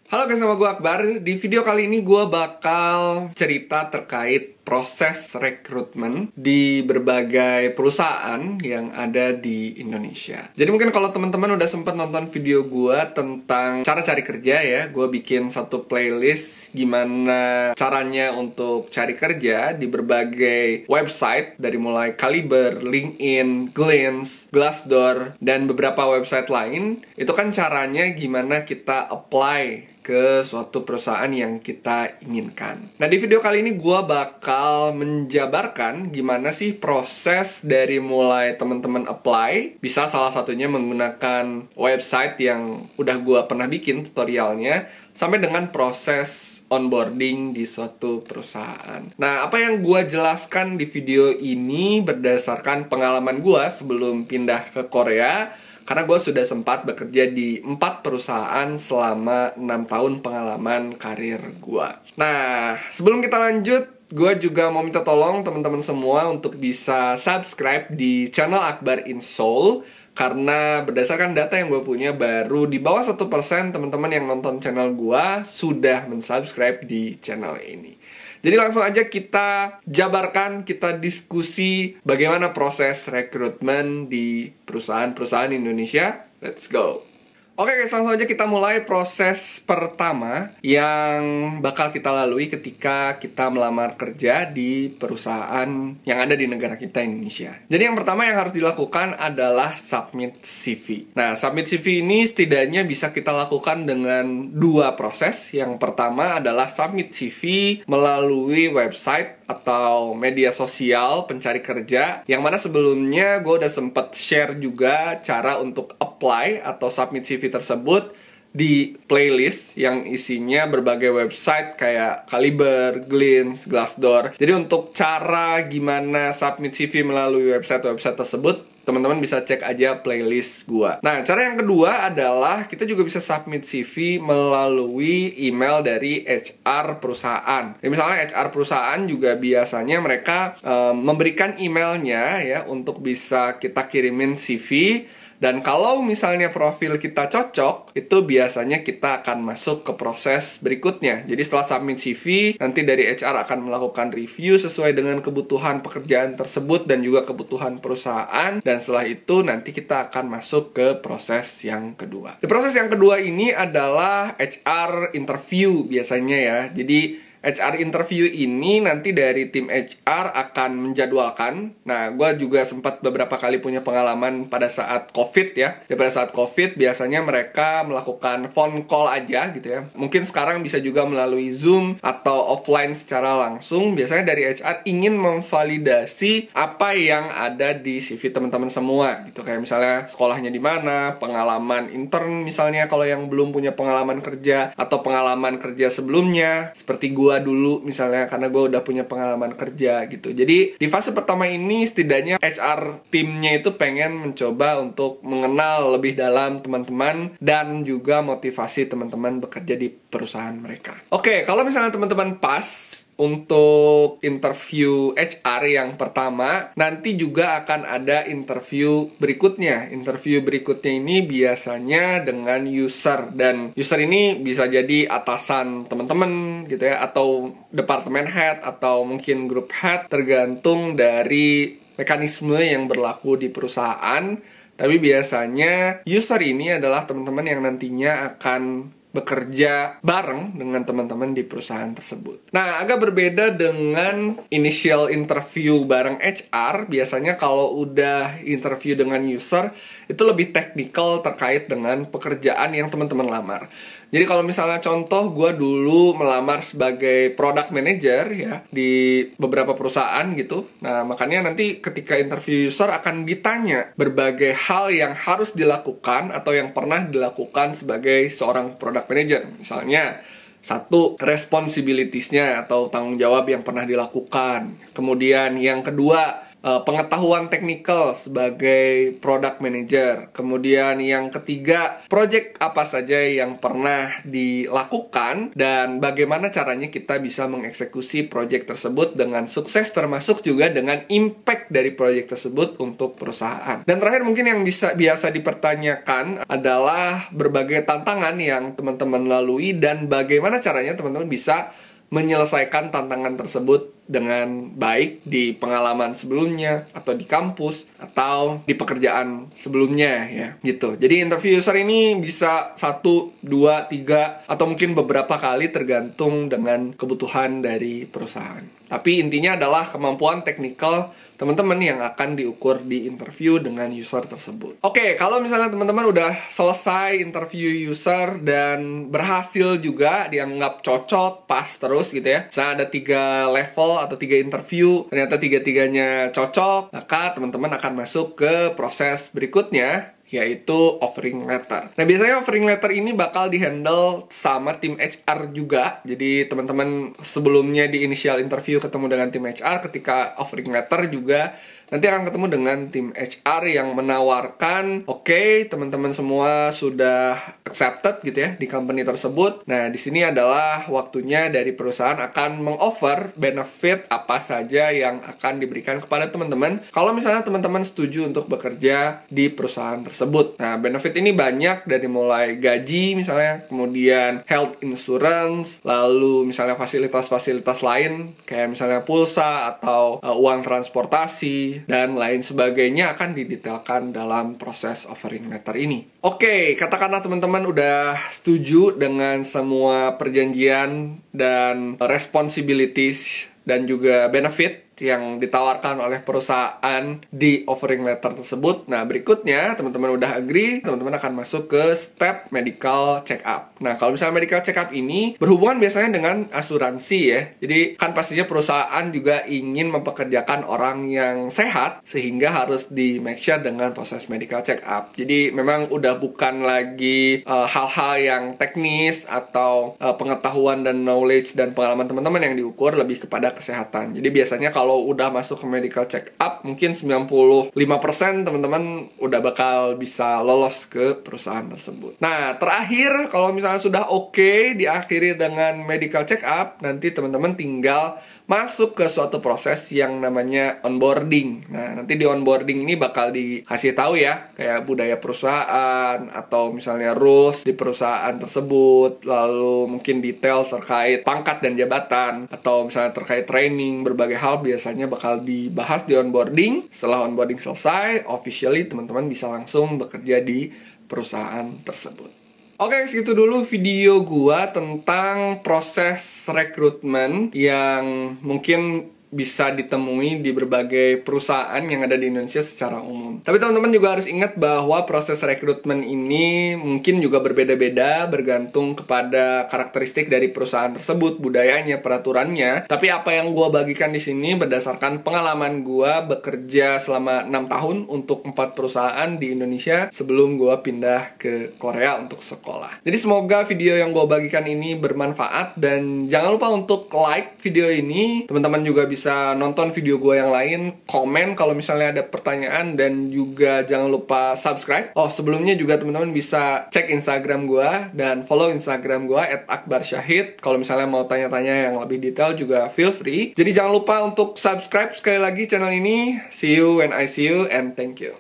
Halo guys, nama gue Akbar. Di video kali ini gue bakal cerita terkait proses rekrutmen di berbagai perusahaan yang ada di Indonesia. Jadi mungkin kalau teman-teman udah sempat nonton video gue tentang cara cari kerja ya, gue bikin satu playlist gimana caranya untuk cari kerja di berbagai website dari mulai Caliber, LinkedIn, Glints, Glassdoor, dan beberapa website lain. Itu kan caranya gimana kita apply ke suatu perusahaan yang kita inginkan. Nah, di video kali ini gue bakal menjabarkan gimana sih proses dari mulai teman-teman apply, bisa salah satunya menggunakan website yang udah gue pernah bikin tutorialnya, sampai dengan proses onboarding di suatu perusahaan. Nah, apa yang gue jelaskan di video ini berdasarkan pengalaman gue sebelum pindah ke Korea, karena gue sudah sempat bekerja di 4 perusahaan selama 6 tahun pengalaman karir gue. Nah, sebelum kita lanjut, gue juga mau minta tolong teman-teman semua untuk bisa subscribe di channel Akbar in Seoul. Karena berdasarkan data yang gue punya, baru di bawah 1% teman-teman yang nonton channel gue sudah mensubscribe di channel ini. Jadi langsung aja kita jabarkan, kita diskusi bagaimana proses rekrutmen di perusahaan-perusahaan Indonesia. Let's go! Oke guys, langsung aja kita mulai proses pertama yang bakal kita lalui ketika kita melamar kerja di perusahaan yang ada di negara kita, Indonesia. Jadi yang pertama yang harus dilakukan adalah submit CV. Nah, submit CV ini setidaknya bisa kita lakukan dengan 2 proses. Yang pertama adalah submit CV melalui website atau media sosial pencari kerja, yang mana sebelumnya gue udah sempet share juga cara untuk apply atau submit CV tersebut di playlist yang isinya berbagai website kayak Caliber, Glints, Glassdoor. Jadi untuk cara gimana submit CV melalui website-website tersebut, teman-teman bisa cek aja playlist gua. Nah, cara yang kedua adalah kita juga bisa submit CV melalui email dari HR perusahaan. Ya, misalnya HR perusahaan juga biasanya mereka memberikan emailnya ya untuk bisa kita kirimin CV. Dan kalau misalnya profil kita cocok, itu biasanya kita akan masuk ke proses berikutnya. Jadi setelah submit CV, nanti dari HR akan melakukan review sesuai dengan kebutuhan pekerjaan tersebut dan juga kebutuhan perusahaan. Dan setelah itu nanti kita akan masuk ke proses yang kedua. Di proses yang kedua ini adalah HR interview biasanya ya. Jadi HR interview ini nanti dari tim HR akan menjadwalkan. Nah, gue juga sempat beberapa kali punya pengalaman pada saat COVID ya. Jadi pada saat COVID biasanya mereka melakukan phone call aja gitu ya. Mungkin sekarang bisa juga melalui Zoom atau offline secara langsung. Biasanya dari HR ingin memvalidasi apa yang ada di CV teman-teman semua gitu. Kayak misalnya sekolahnya di mana, pengalaman intern misalnya kalau yang belum punya pengalaman kerja, atau pengalaman kerja sebelumnya seperti gue dulu misalnya, karena gue udah punya pengalaman kerja gitu. Jadi di fase pertama ini setidaknya HR timnya itu pengen mencoba untuk mengenal lebih dalam teman-teman dan juga motivasi teman-teman bekerja di perusahaan mereka. Oke, kalau misalnya teman-teman pas untuk interview HR yang pertama, nanti juga akan ada interview berikutnya. Interview berikutnya ini biasanya dengan user, dan user ini bisa jadi atasan teman-teman gitu ya, atau departemen head, atau mungkin group head, tergantung dari mekanisme yang berlaku di perusahaan. Tapi biasanya user ini adalah teman-teman yang nantinya akan bekerja bareng dengan teman-teman di perusahaan tersebut. Nah, agak berbeda dengan initial interview bareng HR. Biasanya kalau udah interview dengan user, itu lebih teknikal terkait dengan pekerjaan yang teman-teman lamar. Jadi kalau misalnya contoh, gue dulu melamar sebagai product manager ya di beberapa perusahaan gitu. Nah, makanya nanti ketika interview user akan ditanya berbagai hal yang harus dilakukan atau yang pernah dilakukan sebagai seorang product manager. Misalnya, 1, responsibilities-nya atau tanggung jawab yang pernah dilakukan. Kemudian yang kedua, pengetahuan teknikal sebagai product manager. Kemudian yang ketiga, project apa saja yang pernah dilakukan dan bagaimana caranya kita bisa mengeksekusi project tersebut dengan sukses, termasuk juga dengan impact dari project tersebut untuk perusahaan. Dan terakhir mungkin yang biasa dipertanyakan adalah berbagai tantangan yang teman-teman lalui dan bagaimana caranya teman-teman bisa menyelesaikan tantangan tersebut dengan baik di pengalaman sebelumnya atau di kampus atau di pekerjaan sebelumnya ya gitu. Jadi interview user ini bisa 1, 2, 3 atau mungkin beberapa kali tergantung dengan kebutuhan dari perusahaan. Tapi intinya adalah kemampuan teknikal teman-teman yang akan diukur di interview dengan user tersebut. Oke, kalau misalnya teman-teman udah selesai interview user dan berhasil juga dianggap cocok, pas terus gitu ya. Misalnya ada 3 level atau 3 interview, ternyata 3-tiganya cocok, maka teman-teman akan masuk ke proses berikutnya, yaitu offering letter. Nah, biasanya offering letter ini bakal dihandle sama tim HR juga. Jadi, teman-teman sebelumnya di initial interview ketemu dengan tim HR, ketika offering letter juga nanti akan ketemu dengan tim HR yang menawarkan, oke, teman-teman semua sudah accepted gitu ya di company tersebut. Nah, di sini adalah waktunya dari perusahaan akan mengoffer benefit apa saja yang akan diberikan kepada teman-teman kalau misalnya teman-teman setuju untuk bekerja di perusahaan tersebut. Nah, benefit ini banyak, dari mulai gaji misalnya, kemudian health insurance, lalu misalnya fasilitas-fasilitas lain kayak misalnya pulsa atau uang transportasi dan lain sebagainya akan didetailkan dalam proses offering letter ini. Oke, katakanlah teman-teman udah setuju dengan semua perjanjian dan responsibilities dan juga benefit yang ditawarkan oleh perusahaan di offering letter tersebut. Nah, berikutnya teman-teman udah agree, teman-teman akan masuk ke step medical check up. Nah, kalau misalnya medical check up ini berhubungan biasanya dengan asuransi ya. Jadi kan pastinya perusahaan juga ingin mempekerjakan orang yang sehat, sehingga harus di make sure dengan proses medical check up. Jadi memang udah bukan lagi hal-hal yang teknis atau pengetahuan dan knowledge dan pengalaman teman-teman yang diukur, lebih kepada kesehatan. Jadi biasanya kalau udah masuk ke medical check up, mungkin 95% teman-teman udah bakal bisa lolos ke perusahaan tersebut. Nah, terakhir kalau misalnya sudah oke, diakhiri dengan medical check up, nanti teman-teman tinggal masuk ke suatu proses yang namanya onboarding. Nah, nanti di onboarding ini bakal dikasih tahu ya, kayak budaya perusahaan atau misalnya rules di perusahaan tersebut, lalu mungkin detail terkait pangkat dan jabatan, atau misalnya terkait training, berbagai hal biasanya bakal dibahas di onboarding. Setelah onboarding selesai, officially teman-teman bisa langsung bekerja di perusahaan tersebut. Oke, segitu dulu video gua tentang proses rekrutmen yang mungkin bisa ditemui di berbagai perusahaan yang ada di Indonesia secara umum. Tapi teman-teman juga harus ingat bahwa proses rekrutmen ini mungkin juga berbeda-beda bergantung kepada karakteristik dari perusahaan tersebut, budayanya, peraturannya. Tapi apa yang gue bagikan di sini berdasarkan pengalaman gue bekerja selama 6 tahun untuk 4 perusahaan di Indonesia sebelum gue pindah ke Korea untuk sekolah. Jadi semoga video yang gue bagikan ini bermanfaat, dan jangan lupa untuk like video ini. Teman-teman juga bisa nonton video gue yang lain, komen kalau misalnya ada pertanyaan, dan juga jangan lupa subscribe. Oh, sebelumnya juga teman-teman bisa cek Instagram gue dan follow Instagram gue @akbarsyahid. Kalau misalnya mau tanya-tanya yang lebih detail juga feel free. Jadi jangan lupa untuk subscribe sekali lagi channel ini. See you when I see you, and thank you.